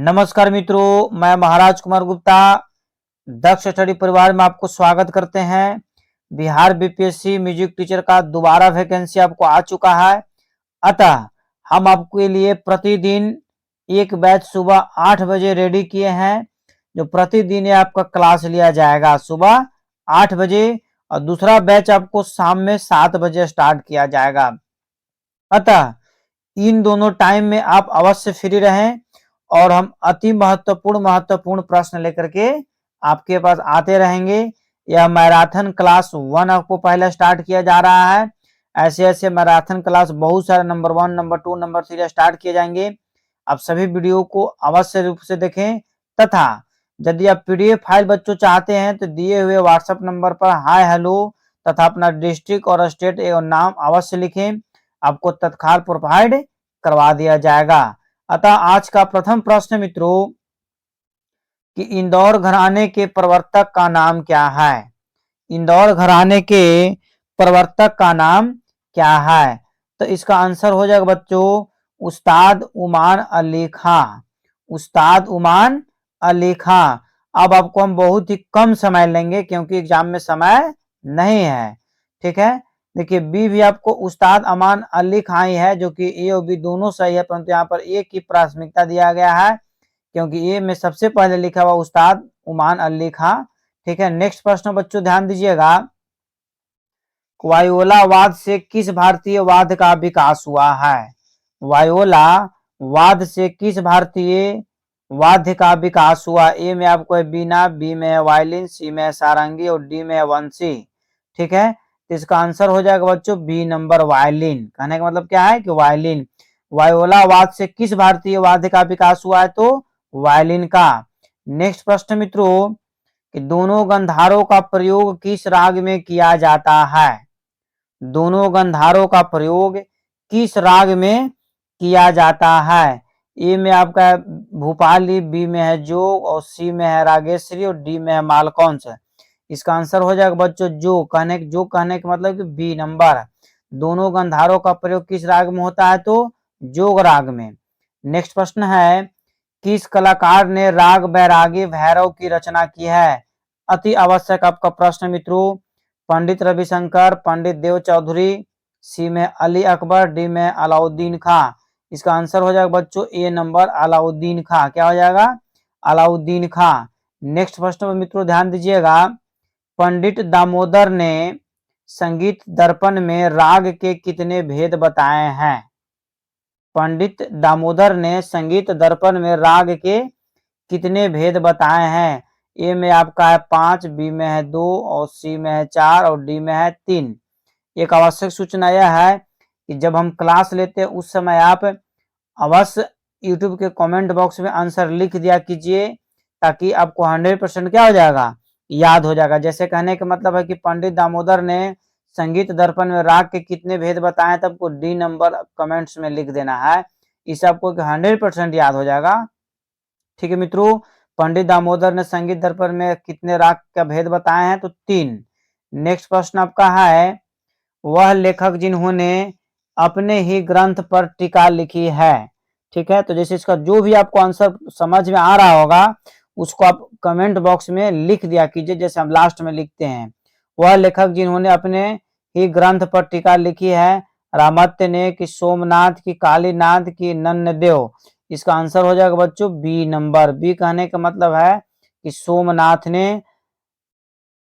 नमस्कार मित्रों, मैं महाराज कुमार गुप्ता दक्ष स्टडी परिवार में आपको स्वागत करते हैं। बिहार बीपीएससी म्यूजिक टीचर का दोबारा वैकेंसी आपको आ चुका है। अतः हम आपके लिए प्रतिदिन एक बैच सुबह 8 बजे रेडी किए हैं, जो प्रतिदिन आपका क्लास लिया जाएगा सुबह 8 बजे, और दूसरा बैच आपको शाम में 7 बजे स्टार्ट किया जाएगा। अतः इन दोनों टाइम में आप अवश्य फ्री रहें और हम अति महत्वपूर्ण प्रश्न लेकर के आपके पास आते रहेंगे। यह मैराथन क्लास 1 आपको पहले स्टार्ट किया जा रहा है। ऐसे ऐसे मैराथन क्लास बहुत सारे नंबर 1, नंबर 2, नंबर 3 स्टार्ट किए जाएंगे। आप सभी वीडियो को अवश्य रूप से देखें, तथा यदि आप पीडीएफ फाइल बच्चों चाहते हैं तो दिए हुए व्हाट्सएप नंबर पर हाय हेलो तथा अपना डिस्ट्रिक्ट और स्टेट एवं नाम अवश्य लिखें, आपको तत्काल प्रोवाइड करवा दिया जाएगा। अतः आज का प्रथम प्रश्न मित्रों कि इंदौर घराने के प्रवर्तक का नाम क्या है। इंदौर घराने के प्रवर्तक का नाम क्या है? तो इसका आंसर हो जाएगा बच्चों उस्ताद उमान अली खां। उस्ताद उमान अली खां। अब आपको हम बहुत ही कम समय लेंगे क्योंकि एग्जाम में समय नहीं है। ठीक है, देखिए बी भी आपको उस्ताद अमान अली खां ही है, जो कि ए और बी दोनों सही है, परंतु यहाँ पर ए की प्राथमिकता दिया गया है क्योंकि ए में सबसे पहले लिखा हुआ उस्ताद उमान अली खां। ठीक है, नेक्स्ट प्रश्न बच्चों ध्यान दीजिएगा। वायोला वाद से किस भारतीय वाद्य का विकास हुआ है? वायोला वाद से किस भारतीय वाद्य का विकास हुआ? ए में आपको है बीना, बी में है वायलिन, सी में है सारंगी और डी में है वंशी। ठीक है, तो इसका आंसर हो जाएगा बच्चों बी नंबर वायलिन। कहने का मतलब क्या है कि वायलिन। वायोला वाद से किस भारतीय वाद्य का विकास हुआ है? तो वायलिन का। नेक्स्ट प्रश्न मित्रों कि दोनों गंधारों का प्रयोग किस राग में किया जाता है? दोनों गंधारों का प्रयोग किस राग में किया जाता है? ए में आपका भूपाली, बी में है जोग और सी में है रागेश्वरी और डी में है मालकौंस। इसका आंसर हो जाएगा बच्चों जो कहने का मतलब कि बी नंबर। दोनों गंधारों का प्रयोग किस राग में होता है? तो जोग राग में। नेक्स्ट प्रश्न है किस कलाकार ने राग बैरागी भैरव की रचना की है? अति आवश्यक आपका प्रश्न मित्रों। पंडित रविशंकर, पंडित देव चौधरी, सी में अली अकबर, डी में अलाउद्दीन खां। इसका आंसर हो जाएगा बच्चों ए नंबर अलाउद्दीन खां। क्या हो जाएगा? अलाउद्दीन खां। नेक्स्ट प्रश्न पर मित्रों ध्यान दीजिएगा। पंडित दामोदर ने संगीत दर्पण में राग के कितने भेद बताए हैं? पंडित दामोदर ने संगीत दर्पण में राग के कितने भेद बताए हैं? ए में आपका है 5, बी में है 2 और सी में है 4 और डी में है 3। एक आवश्यक सूचना यह है कि जब हम क्लास लेते हैं उस समय आप अवश्य यूट्यूब के कमेंट बॉक्स में आंसर लिख दिया कीजिए, ताकि आपको 100% क्या हो जाएगा? याद हो जाएगा। जैसे कहने का मतलब है कि पंडित दामोदर ने संगीत दर्पण में राग के कितने भेद बताए, तब आपको डी नंबर कमेंट्स में लिख देना है। इससे आपको 100% याद हो जाएगा। ठीक है मित्रों, पंडित दामोदर ने संगीत दर्पण में कितने राग का भेद बताए हैं? तो 3। नेक्स्ट प्रश्न आपका है वह लेखक जिन्होंने अपने ही ग्रंथ पर टीका लिखी है। ठीक है, तो जैसे इसका जो भी आपको आंसर समझ में आ रहा होगा उसको आप कमेंट बॉक्स में लिख दिया कीजिए, जैसे हम लास्ट में लिखते हैं। वह लेखक जिन्होंने अपने ही ग्रंथ पर टीका लिखी है रामत्य ने, कि सोमनाथ की, कालीनाथ की, नन्नदेव। इसका आंसर हो जाएगा बच्चों बी नंबर। बी कहने का मतलब है कि सोमनाथ ने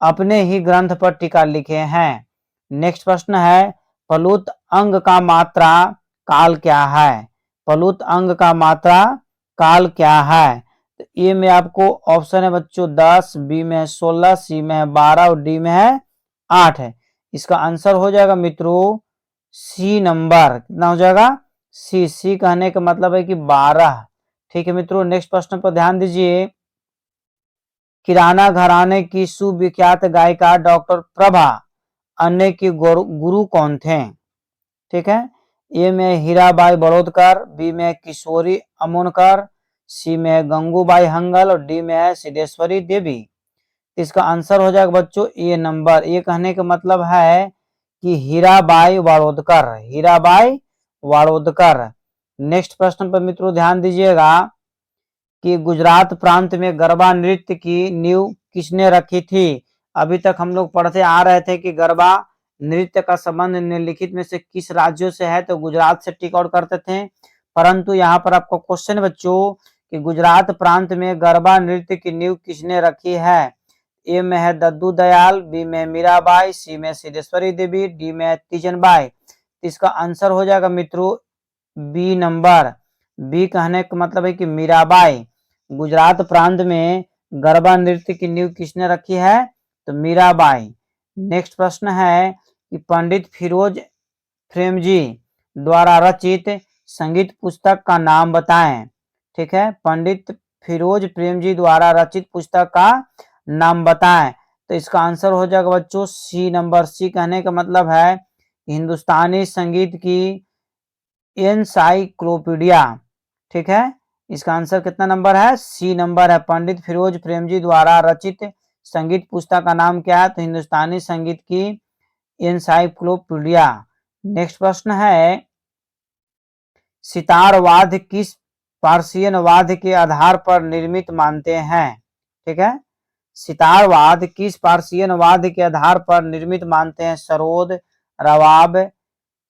अपने ही ग्रंथ पर टीका लिखे हैं। नेक्स्ट प्रश्न है प्लुत अंग का मात्रा काल क्या है? प्लुत अंग का मात्रा काल क्या है? तो ए में आपको ऑप्शन है बच्चों 10, बी में है 16, सी में है 12 और डी में है 8 है। इसका आंसर हो जाएगा मित्रों सी नंबर। कितना हो जाएगा? सी। सी कहने का मतलब है कि 12। ठीक है मित्रों, नेक्स्ट प्रश्न पर ध्यान दीजिए। किराना घराने की सुविख्यात गायिका डॉक्टर प्रभा अन्य की गुरु कौन थे? ठीक है, ए में हीराबाई बड़ौदकर, बी में किशोरी अमोनकर, सी में गंगूबाई हंगल और डी में है सिद्धेश्वरी देवी। इसका आंसर हो जाएगा बच्चों ए नंबर। ये कहने का मतलब है कि हीराबाई वाड़ोदकर। हीराबाई वाड़ोदकर। नेक्स्ट प्रश्न पर मित्रों ध्यान दीजिएगा। कि गुजरात प्रांत में गरबा नृत्य की नींव किसने रखी थी। अभी तक हम लोग पढ़ते आ रहे थे कि गरबा नृत्य का संबंध निम्नलिखित में से किस राज्यों से है, तो गुजरात से टिक आउट करते थे। परंतु यहाँ पर आपको क्वेश्चन बच्चों कि गुजरात प्रांत में गरबा नृत्य की नींव किसने रखी है। ए में है दद्दू दयाल, बी में मीराबाई, सी में सिद्धेश्वरी देवी, डी में है तीजनबाई। इसका आंसर हो जाएगा मित्रों बी नंबर। बी कहने का मतलब है कि मीराबाई। गुजरात प्रांत में गरबा नृत्य की नींव किसने रखी है, तो मीराबाई। नेक्स्ट प्रश्न है कि पंडित फिरोज प्रेमजी द्वारा रचित संगीत पुस्तक का नाम बताएं। ठीक है, पंडित फिरोज प्रेमजी द्वारा रचित पुस्तक का नाम बताएं। तो इसका आंसर हो जाएगा बच्चों सी नंबर। सी कहने का मतलब है हिंदुस्तानी संगीत की एनसाइक्लोपीडिया। ठीक है, इसका आंसर कितना नंबर है, सी नंबर है। पंडित फिरोज प्रेमजी द्वारा रचित संगीत पुस्तक का नाम क्या है, तो हिंदुस्तानी संगीत की एनसाइक्लोपीडिया। नेक्स्ट प्रश्न है सितार वाद्य किस पार्शियन वाद्य के आधार पर निर्मित मानते हैं। ठीक है, सितार वाद्य किस पार्शियन वाद्य के आधार पर निर्मित मानते हैं, सरोद, रवाब,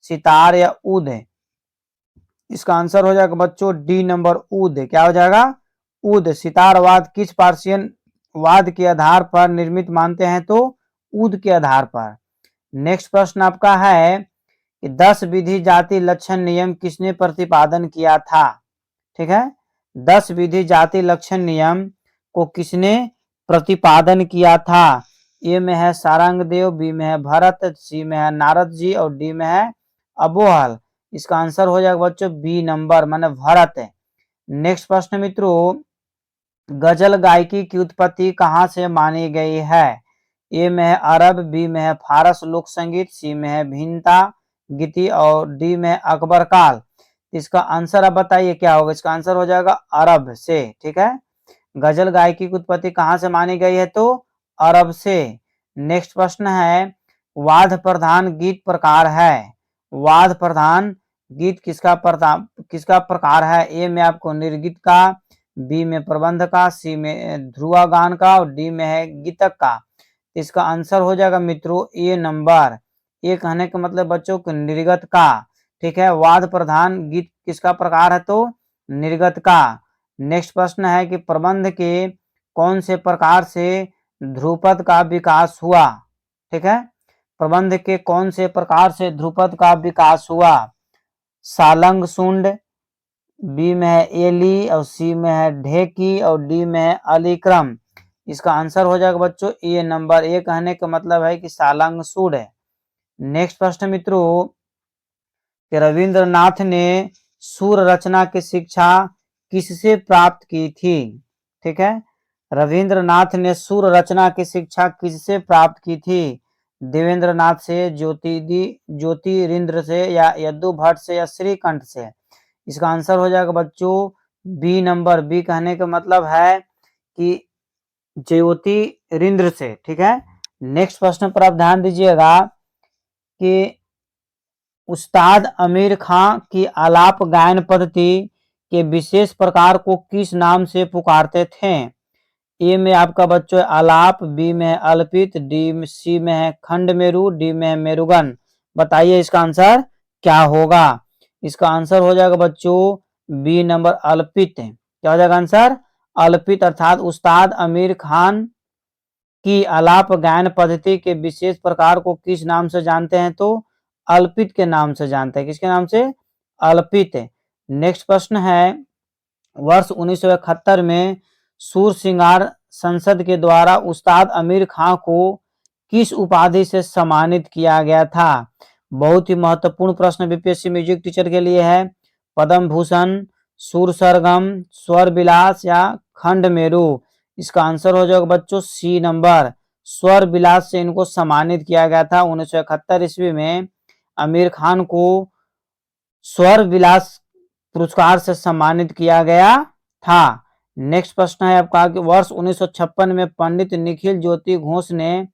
सितार या ऊद। इसका आंसर हो जाएगा बच्चों डी नंबर ऊद। क्या हो जाएगा, ऊद। सितार वाद्य किस पार्शियन वाद्य के आधार पर निर्मित मानते हैं, तो ऊद के आधार पर। नेक्स्ट प्रश्न आपका है कि 10 विधि जाति लक्षण नियम किसने प्रतिपादन किया था। ठीक है, 10 विधि जाति लक्षण नियम को किसने प्रतिपादन किया था। ए में है सारंगदेव, बी में है भरत, सी में है नारद जी और डी में है अबोहल। इसका आंसर हो जाएगा बच्चों बी नंबर माने भरत है। नेक्स्ट प्रश्न मित्रों गजल गायकी की उत्पत्ति कहाँ से मानी गई है। ए में है अरब, बी में है फारस लोक संगीत, सी में है भिन्नता गीति और डी में है अकबर काल। इसका आंसर आप बताइए क्या होगा। इसका आंसर हो जाएगा अरब से। ठीक है, गजल गायकी की उत्पत्ति कहाँ से मानी गई है, तो अरब से। नेक्स्ट प्रश्न है वाद्य प्रधान गीत प्रकार है। वाद्य प्रधान गीत किसका प्रकार है। ए में आपको निर्गीत का, बी में प्रबंध का, सी में ध्रुवा गान का और डी में है गीतक का। इसका आंसर हो जाएगा मित्रों ए नंबर। ए कहने का मतलब बच्चों को निर्गत का। ठीक है, वाद्य प्रधान गीत किसका प्रकार है, तो निर्गत का। नेक्स्ट प्रश्न है कि प्रबंध के कौन से प्रकार से ध्रुपद का विकास हुआ। ठीक है, प्रबंध के कौन से प्रकार से ध्रुपद का विकास हुआ। सालंग सुंड, बी में है एली और सी में है ढेकी और डी में है अलीक्रम। इसका आंसर हो जाएगा बच्चों ए नंबर। ए कहने का मतलब है कि सालंग सुंड है। नेक्स्ट प्रश्न मित्रों कि रविंद्रनाथ ने सुर रचना की शिक्षा किससे प्राप्त की थी। ठीक है, रविंद्रनाथ ने सुर रचना की शिक्षा किससे प्राप्त की थी। देवेंद्रनाथ से, ज्योतिरिंद्र से या यदु भट्ट से या श्रीकंठ से। इसका आंसर हो जाएगा बच्चों बी नंबर। बी कहने का मतलब है कि ज्योतिरिंद्र से। ठीक है, नेक्स्ट प्रश्न पर आप ध्यान दीजिएगा कि उस्ताद आमिर खां की आलाप गायन पद्धति के विशेष प्रकार को किस नाम से पुकारते थे। ए में आपका बच्चों आलाप, बी में है अल्पित, सी में है खंड मेरु, डी में है मेरुगन। बताइए इसका आंसर क्या होगा। इसका आंसर हो जाएगा बच्चों बी नंबर अल्पित। क्या हो जाएगा आंसर, अल्पित। अर्थात उस्ताद आमिर खान की आलाप गायन पद्धति के विशेष प्रकार को किस नाम से जानते हैं, तो अल्पित के नाम से जानते हैं। किसके नाम से, अल्पित। नेक्स्ट प्रश्न है वर्ष 1971 में सूर सिंगार संसद के द्वारा उस्ताद आमिर खां को किस उपाधि से सम्मानित किया गया था। बहुत ही महत्वपूर्ण प्रश्न बीपीएससी म्यूजिक टीचर के लिए है। पद्म भूषण, सुर सरगम, स्वर विलास या खंड मेरु। इसका आंसर हो जाएगा बच्चों सी नंबर। स्वर विलास से इनको सम्मानित किया गया था। 1971 ईस्वी में आमिर खान को स्वर विलास पुरस्कार से सम्मानित किया गया था। नेक्स्ट प्रश्न है आपका कि वर्ष 1956 में पंडित निखिल ज्योति घोष ने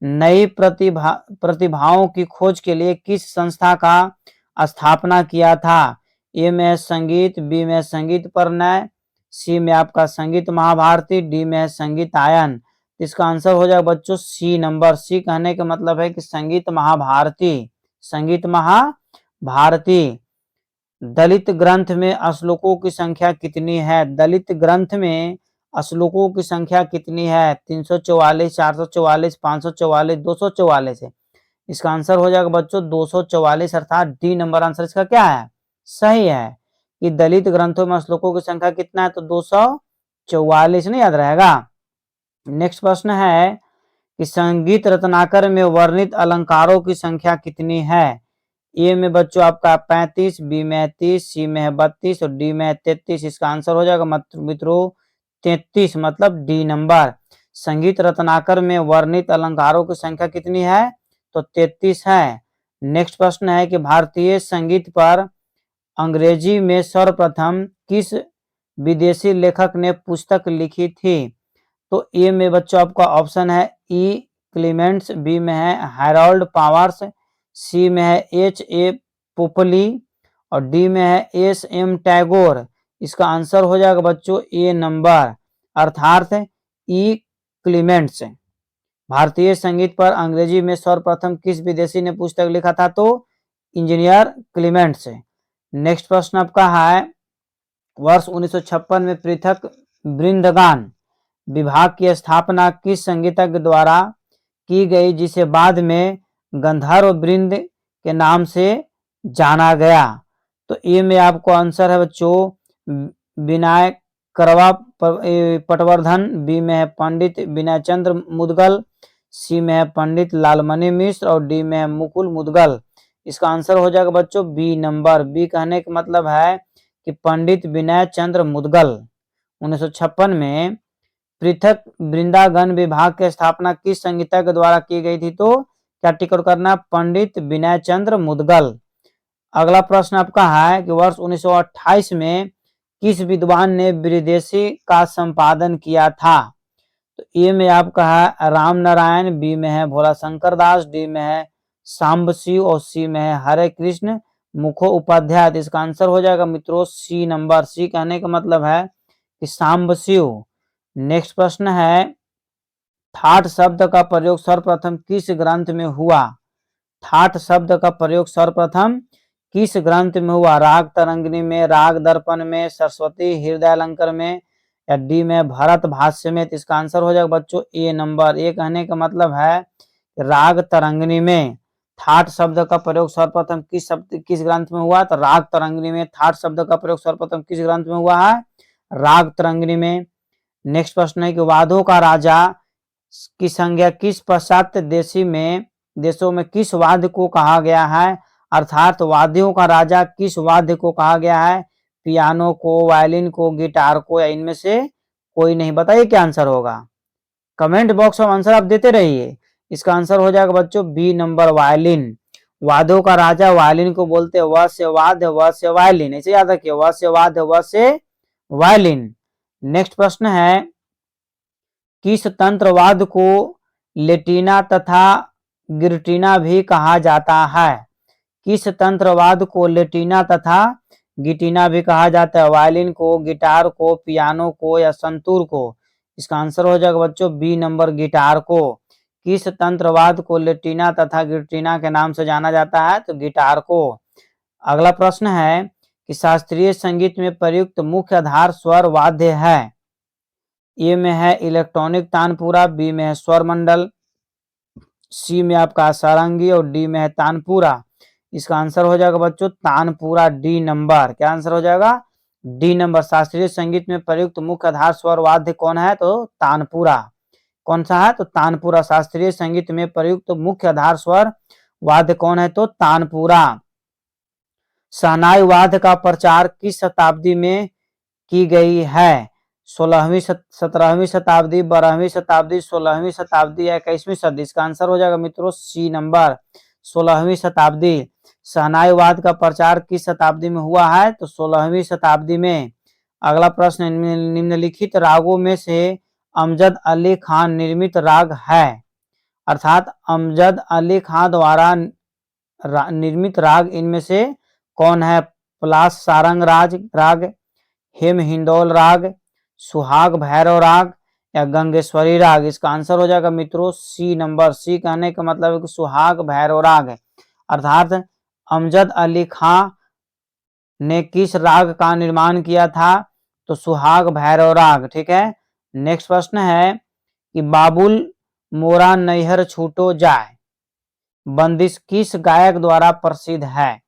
नई प्रतिभाओं की खोज के लिए किस संस्था का स्थापना किया था। ए में संगीत, बी में संगीत परिणय, सी में आपका संगीत महाभारती, डी में है संगीत आयन। इसका आंसर हो जाएगा बच्चों सी नंबर। सी कहने का मतलब है कि संगीत महाभारती, संगीत महाभारती। दलित ग्रंथ में श्लोकों की संख्या कितनी है? दलित ग्रंथ में श्लोकों की संख्या कितनी है? 344, 444, 544, 244 है। इसका आंसर हो जाएगा बच्चों 244, अर्थात डी नंबर आंसर इसका क्या है? सही है कि दलित ग्रंथों में श्लोकों की संख्या कितना है? तो 244, नहीं याद रहेगा। नेक्स्ट प्रश्न है कि संगीत रत्नाकर में वर्णित अलंकारों की संख्या कितनी है? ए में बच्चों आपका 35, बी में 30, सी में 32 और डी में 33। इसका आंसर हो जाएगा मित्रों 33, मतलब डी नंबर। संगीत रत्नाकर में वर्णित अलंकारों की संख्या कितनी है? तो 33 है। नेक्स्ट प्रश्न है कि भारतीय संगीत पर अंग्रेजी में सर्वप्रथम किस विदेशी लेखक ने पुस्तक लिखी थी? तो ए में बच्चों आपका ऑप्शन है ई क्लीमेंट्स, बी में है हैरोल्ड पावर्स, सी में है एच ए पोपली और डी में है एस एम टैगोर। इसका आंसर हो जाएगा बच्चों ए नंबर, अर्थात ई क्लीमेंट्स। भारतीय संगीत पर अंग्रेजी में सर्वप्रथम किस विदेशी ने पुस्तक लिखा था? तो इंजीनियर क्लीमेंट्स। नेक्स्ट प्रश्न आपका है वर्ष 1956 में पृथक वृंदगान विभाग की स्थापना किस संगीतज्ञ द्वारा की गई, जिसे बाद में गंधर्व वृंद के नाम से जाना गया? तो ए में आपको आंसर है बच्चों विनायक करवा पटवर्धन, बी में है पंडित विनय चंद्र मुदगल, सी में है पंडित लालमणि मिश्र और डी में है मुकुल मुदगल। इसका आंसर हो जाएगा बच्चों बी नंबर। बी कहने का मतलब है कि पंडित विनय चंद्र मुदगल। 1956 में पृथक वृंदागन विभाग की स्थापना किस संगीतज्ञ द्वारा की गई थी? तो क्या टिक करना? पंडित विनय चंद्र मुदगल। अगला प्रश्न आपका है कि वर्ष 1928 में किस विद्वान ने विदेशी का संपादन किया था? तो ए में आपका है राम नारायण, बी में है भोला शंकर दास, डी में है सांब शिव और सी में है हरे कृष्ण मुखोपाध्याय। इसका आंसर हो जाएगा मित्रों सी नंबर। सी कहने का मतलब है कि सांब शिव। नेक्स्ट प्रश्न है ठाठ शब्द का प्रयोग सर्वप्रथम किस ग्रंथ में हुआ? ठाठ शब्द का प्रयोग सर्वप्रथम किस ग्रंथ में हुआ? राग तरंगिणी में, राग दर्पण में, सरस्वती हृदय अलंकार में या डी में भरत भाष्य में? तो इसका आंसर हो जाएगा बच्चों ए नंबर। ए कहने का मतलब है राग तरंगिणी में ठाठ शब्द का प्रयोग सर्वप्रथम किस ग्रंथ में हुआ? तो राग तरंगिणी में ठाठ शब्द का प्रयोग सर्वप्रथम किस ग्रंथ में हुआ है? राग तरंगिणी में। नेक्स्ट प्रश्न है कि वादों का राजा की संज्ञा किस पाश्चात्य देशों में किस वाद्य को कहा गया है? अर्थात वाद्यों का राजा किस वाद्य को कहा गया है? पियानो को, वायलिन को, गिटार को या इनमें से कोई नहीं? बताइए क्या आंसर होगा। कमेंट बॉक्स में आंसर आप देते रहिए। इसका आंसर हो जाएगा बच्चों बी नंबर वायलिन। वाद्यों का राजा वायलिन को बोलते हैं। व से वाद्य, व से वायलिन, ऐसे याद रखिए, व से वाद्य, व से वायलिन। नेक्स्ट प्रश्न है किस तंत्रवाद को लेटिना तथा गिरटिना भी कहा जाता है? किस तंत्रवाद को लेटिना तथा गिटिना भी कहा जाता है? वायलिन को, गिटार को, पियानो को या संतूर को? इसका आंसर हो जाएगा बच्चों बी नंबर गिटार को। किस तंत्रवाद को लेटिना तथा गिटिना के नाम से जाना जाता है? तो गिटार को। अगला प्रश्न है कि शास्त्रीय संगीत में प्रयुक्त मुख्य आधार स्वर वाद्य है। ए में है इलेक्ट्रॉनिक तानपुरा, बी में है स्वर मंडल, सी में आपका सारंगी और डी में है तानपुरा। इसका आंसर हो जाएगा बच्चों तानपुरा, डी नंबर। क्या आंसर हो जाएगा? D number. शास्त्रीय संगीत में प्रयुक्त मुख्य आधार स्वर वाद्य कौन है? तो तानपुरा। कौन सा है? तो तानपुरा। शास्त्रीय संगीत में प्रयुक्त मुख्य आधार स्वर वाद्य कौन है? तो तानपुरा। शहनाई वाद्य का प्रचार किस शताब्दी में की गई है? 16वीं 17वीं शताब्दी, 12वीं शताब्दी, 16वीं शताब्दी या 21वीं सदी? इसका आंसर हो जाएगा मित्रों सी नंबर 16वीं शताब्दी। शहनाई वाद्य का प्रचार किस शताब्दी में हुआ है? तो 16वीं शताब्दी में। अगला प्रश्न निम्नलिखित रागों में से अमजद अली खान निर्मित राग है? अर्थात अमजद अली खान द्वारा निर्मित राग इनमें से कौन है? पलाश सारंग राग, हेम हिंदौल राग, सुहाग भैरव राग या गंगेश्वरी राग? इसका आंसर हो जाएगा मित्रों सी नंबर। सी कहने का मतलब है कि सुहाग भैरव राग है। अर्थात अमजद अली खां ने किस राग का निर्माण किया था? तो सुहाग भैरव राग। ठीक है। नेक्स्ट प्रश्न है कि बाबुल मोरा नैहर छूटो जाए बंदिश किस गायक द्वारा प्रसिद्ध है?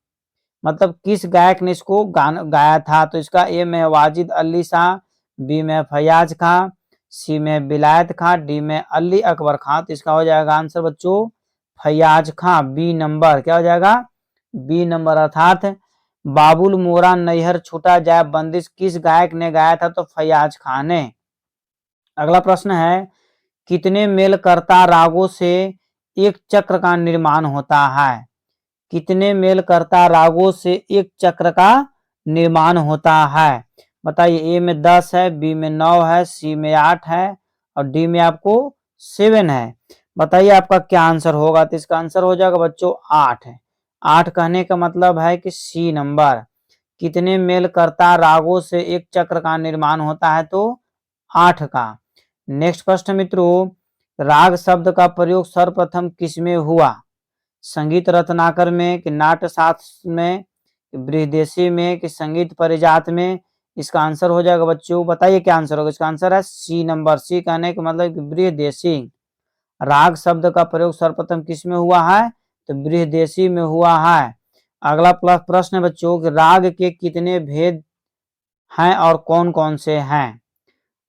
मतलब किस गायक ने इसको गाया था? तो इसका ए में वाजिद अली शाह, बी में फयाज खां, सी में बिलायत खां, डी में अली अकबर खां। तो इसका हो जाएगा आंसर बच्चों फयाज खां, बी नंबर। क्या हो जाएगा? B number. अर्थात बाबुल मोरा नैहर छूटा जाए बंदिश किस गायक ने गाया था? तो फयाज खां ने। अगला प्रश्न है कितने मेलकर्ता रागों से एक चक्र का निर्माण होता है? कितने मेलकर्ता रागों से एक चक्र का निर्माण होता है? बताइए। ए में 10 है, बी में 9 है, सी में 8 है और डी में आपको 7 है। बताइए आपका क्या आंसर होगा? तो इसका आंसर हो जाएगा बच्चों 8 है। 8 कहने का मतलब है कि सी नंबर। कितने मेलकर्ता रागों से एक चक्र का निर्माण होता है? तो 8 का। नेक्स्ट प्रश्न मित्रों, राग शब्द का प्रयोग सर्वप्रथम किसमें हुआ? संगीत रत्नाकर में कि नाट्य शास्त्र में, बृहदेशी में कि संगीत परिजात में? इसका आंसर हो जाएगा बच्चों, बताइए क्या आंसर होगा? इसका आंसर है सी नंबर। सी कहने का मतलब कि बृहदेशी। राग शब्द का प्रयोग सर्वप्रथम किस में हुआ है? तो बृहदेशी में हुआ है। अगला प्रश्न है बच्चों कि राग के कितने भेद हैं और कौन कौन से हैं?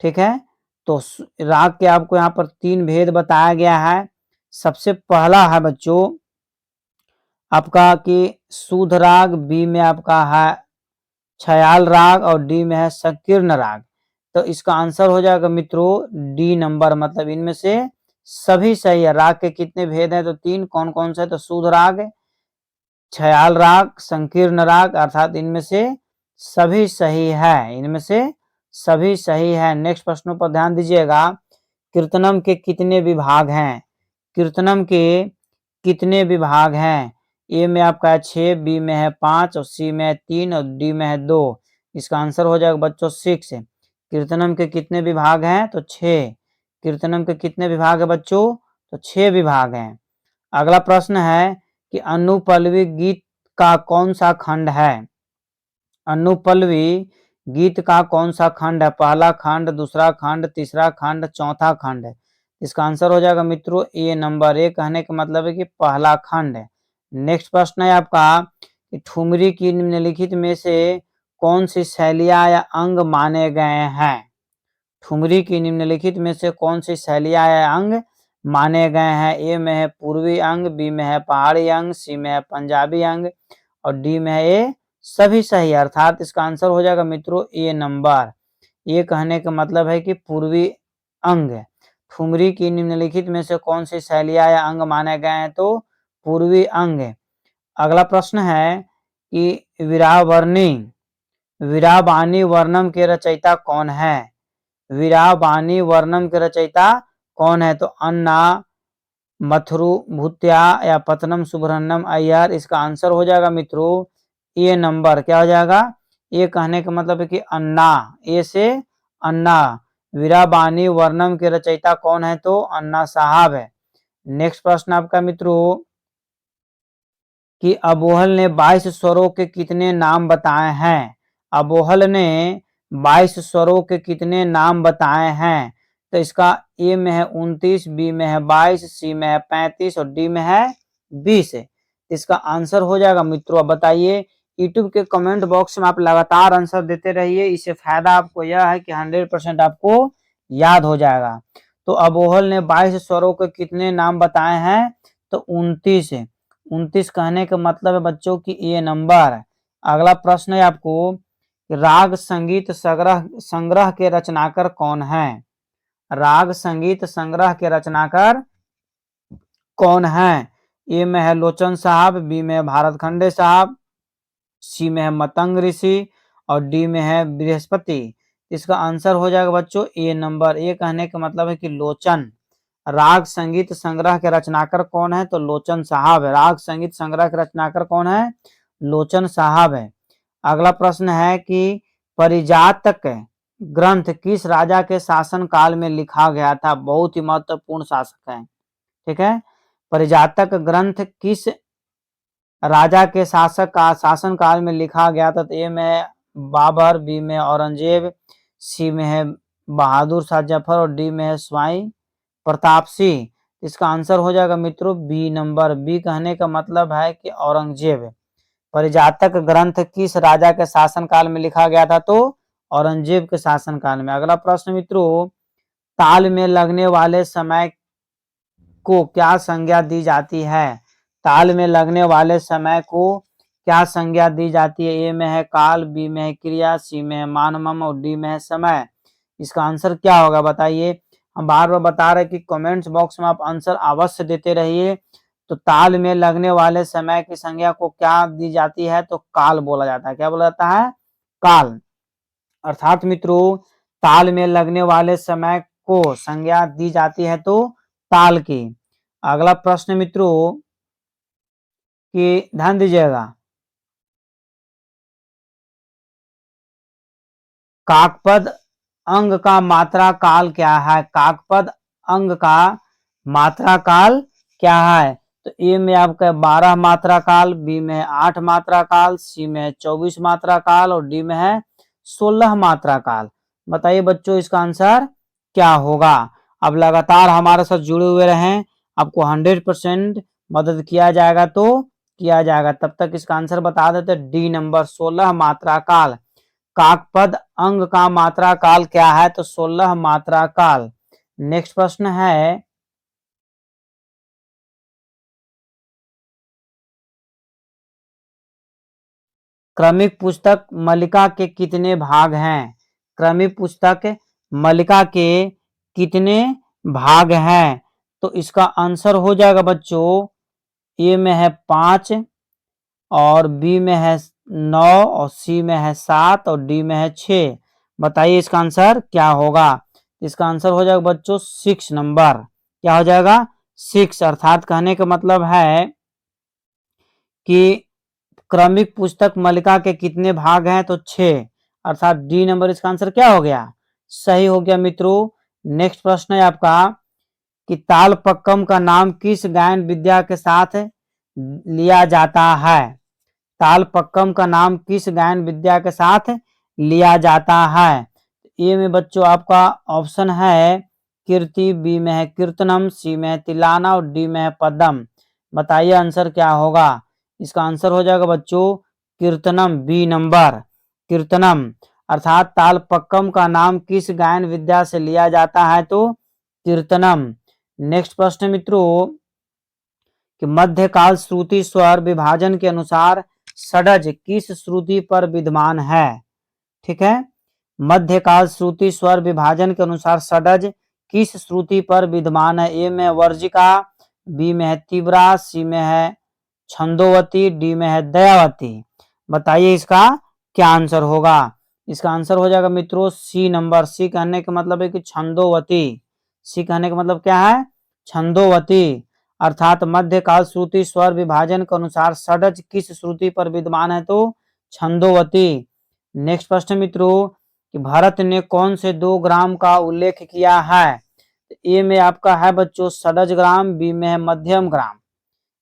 ठीक है। तो राग के आपको यहाँ पर 3 भेद बताया गया है। सबसे पहला है बच्चों आपका कि शुद्ध राग, बी में आपका है छयाल राग और डी में है संकीर्ण राग। तो इसका आंसर हो जाएगा मित्रों डी नंबर। मतलब इनमें से सभी सही है। राग के कितने भेद हैं? तो 3। कौन कौन से? तो शुद्ध राग, छयाल राग, संकीर्ण राग। अर्थात इनमें से सभी सही है। इनमें से सभी सही है। नेक्स्ट प्रश्नों पर ध्यान दीजिएगा। कीर्तनम के कितने विभाग हैं? कीर्तनम के कितने विभाग हैं? ए में आपका है 6, बी में है 5 और सी में है 3 और डी में है 2। इसका आंसर हो जाएगा बच्चों 6। कीर्तनम के कितने विभाग हैं? तो 6। कीर्तनम के कितने विभाग है बच्चों? तो 6 विभाग हैं। अगला प्रश्न है कि अनुपल्लवी गीत का कौन सा खंड है? अनुपल्लवी गीत का कौन सा खंड है? पहला खंड, दूसरा खंड, तीसरा खंड, चौथा खंड है? इसका आंसर हो जाएगा मित्रों ए नंबर। ए कहने का मतलब है कि पहला खंड है। नेक्स्ट प्रश्न है आपका कि ठुमरी की निम्नलिखित में से कौन सी शैलियां या अंग माने गए हैं? ठुमरी की निम्नलिखित में से कौन सी शैलियां या अंग माने गए हैं? ए में है पूर्वी अंग, बी में है पहाड़ी अंग, सी में है पंजाबी अंग और डी में है ए सभी सही। अर्थात इसका आंसर हो जाएगा मित्रों ए नंबर। ये कहने का मतलब है कि पूर्वी अंग। ठुमरी की निम्नलिखित में से कौन सी शैलियां या अंग माने गए हैं? तो पूर्वी अंग। अगला प्रश्न है कि वीरावानी वर्णम के रचयिता कौन है? वीरावानी वर्णम के रचयिता कौन है? तो अन्ना मथुरु भूत्या या पतनम सुब्रह्मण्यम अय्यर? इसका आंसर हो जाएगा मित्रों ए नंबर। क्या हो जाएगा? ए कहने का मतलब है कि अन्ना। ए से अन्ना। वीरावानी वर्णम के रचयिता कौन है? तो अन्ना साहब है। नेक्स्ट प्रश्न आपका मित्रों कि अबोहल ने 22 स्वरों के कितने नाम बताए हैं? अबोहल ने 22 स्वरों के कितने नाम बताए हैं? तो इसका ए में है 29, बी में है 22, सी में है 35 और डी में है 20। इसका आंसर हो जाएगा मित्रों। अब बताइए। यूट्यूब के कमेंट बॉक्स में आप लगातार आंसर देते रहिए। इससे फायदा आपको यह है कि 100% आपको याद हो जाएगा। तो अबोहल ने 22 स्वरों के कितने नाम बताए हैं? तो 29। 29 कहने का मतलब है बच्चों की ए नंबर। अगला प्रश्न है आपको राग संगीत संग्रह के रचनाकार कौन है? राग संगीत संग्रह के रचनाकार कौन है? ए में है लोचन साहब, बी में है भारत खंडे साहब, सी में है मतंग ऋषि और डी में है बृहस्पति। इसका आंसर हो जाएगा बच्चों ए नंबर। ए कहने का मतलब है कि लोचन। राग संगीत संग्रह के रचनाकार कौन है? तो लोचन साहब है। राग संगीत संग्रह के रचनाकार कौन है? लोचन साहब है। अगला प्रश्न है कि परिजातक ग्रंथ किस राजा के शासन काल में लिखा गया था? बहुत ही महत्वपूर्ण शासक है। ठीक है, परिजातक ग्रंथ किस राजा के शासन काल में लिखा गया था? तो ए में है बाबर, बी में औरंगजेब, सी में है बहादुर शाह जफर और डी में है स्वाई प्रताप सिंह। इसका आंसर हो जाएगा मित्रों बी नंबर। बी कहने का मतलब है कि औरंगजेब। परिजातक ग्रंथ किस राजा के शासन काल में लिखा गया था? तो औरंगजेब के शासन काल में। अगला प्रश्न मित्रों, ताल में लगने वाले समय को क्या संज्ञा दी जाती है? ताल में लगने वाले समय को क्या संज्ञा दी जाती है? ए में है काल, बी में है क्रिया, सी में है मानमम और डी में है समय। इसका आंसर क्या होगा बताइए। हम बार बार बता रहे कि कमेंट्स बॉक्स में आप आंसर अवश्य देते रहिए। तो ताल में लगने वाले समय की संज्ञा को क्या दी जाती है? तो काल बोला जाता है। क्या बोला जाता है? काल। अर्थात मित्रों, ताल में लगने वाले समय को संज्ञा दी जाती है तो ताल की। अगला प्रश्न मित्रों कि ध्यान दीजिएगा, काकपद अंग का मात्रा काल क्या है? काकपद अंग का मात्रा काल क्या है? तो ए में आपका 12 मात्रा काल, बी में 8 मात्रा काल, सी में 24 मात्रा काल और डी में है 16 मात्रा काल। बताइए बच्चों इसका आंसर क्या होगा? अब लगातार हमारे साथ जुड़े हुए रहें, आपको 100% मदद किया जाएगा तो किया जाएगा। तब तक इसका आंसर बता देते, डी नंबर 16 मात्रा काल। काकपद अंग का मात्रा काल क्या है? तो 16 मात्रा काल। नेक्स्ट प्रश्न है, क्रमिक पुस्तक मल्लिका के कितने भाग हैं? क्रमिक पुस्तक मल्लिका के कितने भाग हैं? तो इसका आंसर हो जाएगा बच्चों, ए में है 5 और बी में है 9 और सी में है 7 और डी में है 6। बताइए इसका आंसर क्या होगा? इसका आंसर हो जाएगा बच्चों 6 नंबर। क्या हो जाएगा? 6। अर्थात कहने का मतलब है कि क्रमिक पुस्तक मल्लिका के कितने भाग हैं? तो 6। अर्थात डी नंबर इसका आंसर क्या हो गया? सही हो गया मित्रों। नेक्स्ट प्रश्न है आपका कि तालपक्कम का नाम किस गायन विद्या के साथ लिया जाता है? तालपक्कम का नाम किस गायन विद्या के साथ लिया जाता है? ए में बच्चों आपका ऑप्शन है कीर्ति, बी में है कीर्तनम, सी में है तिलाना और डी में है पद्म। बताइए आंसर क्या होगा? इसका आंसर हो जाएगा बच्चों कीर्तनम, बी नंबर कीर्तनम। अर्थात तालपक्कम का नाम किस गायन विद्या से लिया जाता है? तो कीर्तनम। नेक्स्ट प्रश्न मित्रों कि मध्यकाल श्रुति स्वर विभाजन के अनुसार षडज किस श्रुति पर विद्यमान है? ठीक है, मध्यकाल श्रुति स्वर विभाजन के अनुसार षडज किस श्रुति पर विद्यमान है? ए में वर्जिका, बी में है तीव्रा, सी में है छंदोवती, डी में है दयावती। बताइए इसका क्या आंसर होगा? इसका आंसर हो जाएगा मित्रों सी नंबर। सी कहने का मतलब है कि छंदोवती। सी कहने का मतलब क्या है? छंदोवती। अर्थात मध्यकाल श्रुति स्वर विभाजन के अनुसार षडज किस श्रुति पर विद्यमान है? तो छंदोवती। नेक्स्ट प्रश्न मित्रों कि भारत ने कौन से 2 ग्राम का उल्लेख किया है? ए में आपका है बच्चों षडज ग्राम, बी में है मध्यम ग्राम।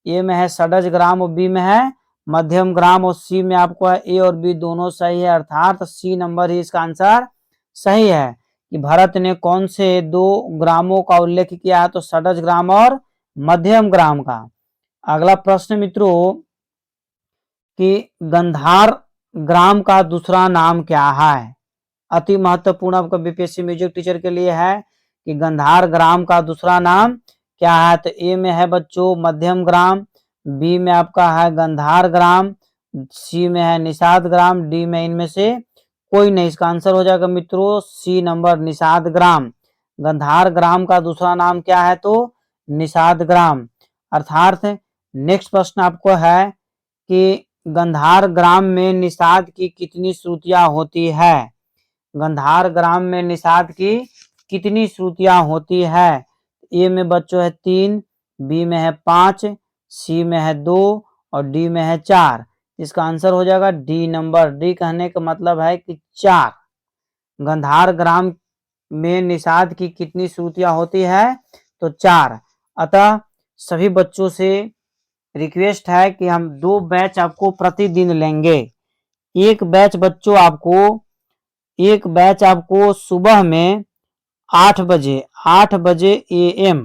ए में है षडज ग्राम और बी में है मध्यम ग्राम और सी में आपको है ए और बी दोनों सही है। अर्थात सी नंबर ही इसका आंसर सही है कि भारत ने कौन से 2 ग्रामों का उल्लेख किया है? तो षडज ग्राम और मध्यम ग्राम का। अगला प्रश्न मित्रों कि गंधार ग्राम का दूसरा नाम क्या है? अति महत्वपूर्ण आपका बीपीएससी म्यूजिक टीचर के लिए है कि गंधार ग्राम का दूसरा नाम क्या है? तो ए में है बच्चों मध्यम ग्राम, बी में आपका है गंधार ग्राम, सी में है निषाद ग्राम, डी में इनमें से कोई नहीं। इसका आंसर हो जाएगा मित्रों सी नंबर निषाद ग्राम। गंधार ग्राम का दूसरा नाम क्या है? तो निषाद ग्राम। अर्थात नेक्स्ट प्रश्न आपको है कि गंधार ग्राम में निषाद की कितनी श्रुतियां होती है? गंधार ग्राम में निषाद की कितनी श्रुतियां होती है? ए में बच्चों है 3, बी में है 5, सी में है 2 और डी में है 4। इसका आंसर हो जाएगा डी नंबर। डी कहने का मतलब है कि 4। गंधार ग्राम में निषाद की कितनी श्रुतियां होती है? तो 4। अतः सभी बच्चों से रिक्वेस्ट है कि हम 2 बैच आपको प्रतिदिन लेंगे। एक बैच बच्चों आपको सुबह में 8 बजे AM,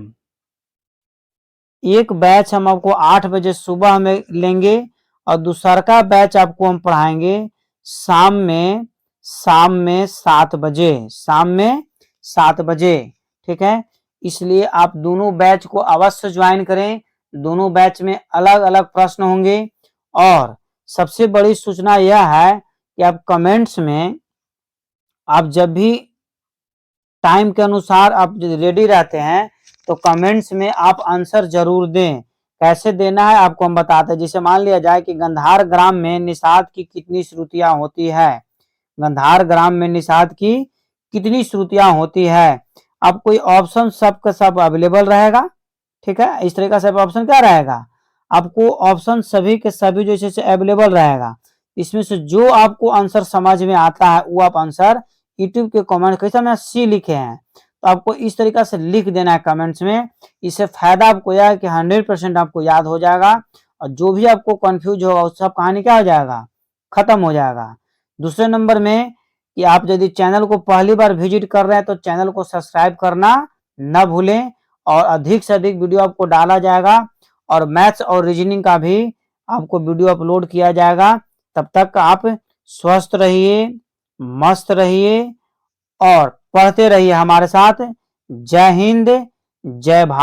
एक बैच हम आपको 8 बजे सुबह में लेंगे और दूसरा का बैच आपको हम पढ़ाएंगे शाम में 7 बजे, शाम में 7 बजे। ठीक है, इसलिए आप दोनों बैच को अवश्य ज्वाइन करें। दोनों बैच में अलग अलग प्रश्न होंगे। और सबसे बड़ी सूचना यह है कि आप कमेंट्स में आप जब भी टाइम के अनुसार आप रेडी रहते हैं तो कमेंट्स में आप आंसर जरूर दें। कैसे देना है आपको हम बताते हैं। जैसे मान लिया जाए कि गंधार ग्राम में निषाद की कितनी श्रुतियां होती है, गंधार ग्राम में निषाद की कितनी श्रुतियां होती है। अब कोई ऑप्शन सबका सब अवेलेबल रहेगा। ठीक है, इस तरीके से ऑप्शन क्या रहेगा, आपको ऑप्शन सभी के सभी जैसे से अवेलेबल रहेगा। इसमें से जो आपको आंसर समझ में आता है वो आप आंसर यूट्यूब के कमेंट कैसे हमने सी लिखे हैं तो आपको इस तरीका से लिख देना है कमेंट्स में। इससे फायदा आपको यह है कि 100% आपको याद हो जाएगा और जो भी आपको कंफ्यूज होगा उस सब कहानी क्या हो जाएगा, खत्म हो जाएगा। दूसरे नंबर में कि आप यदि चैनल को पहली बार विजिट कर रहे हैं तो चैनल को सब्सक्राइब करना न भूलें और अधिक से अधिक वीडियो आपको डाला जाएगा और मैथ्स और रीजनिंग का भी आपको वीडियो अपलोड किया जाएगा। तब तक आप स्वस्थ रहिए, मस्त रहिए और पढ़ते रहिए हमारे साथ। जय हिंद, जय भारत।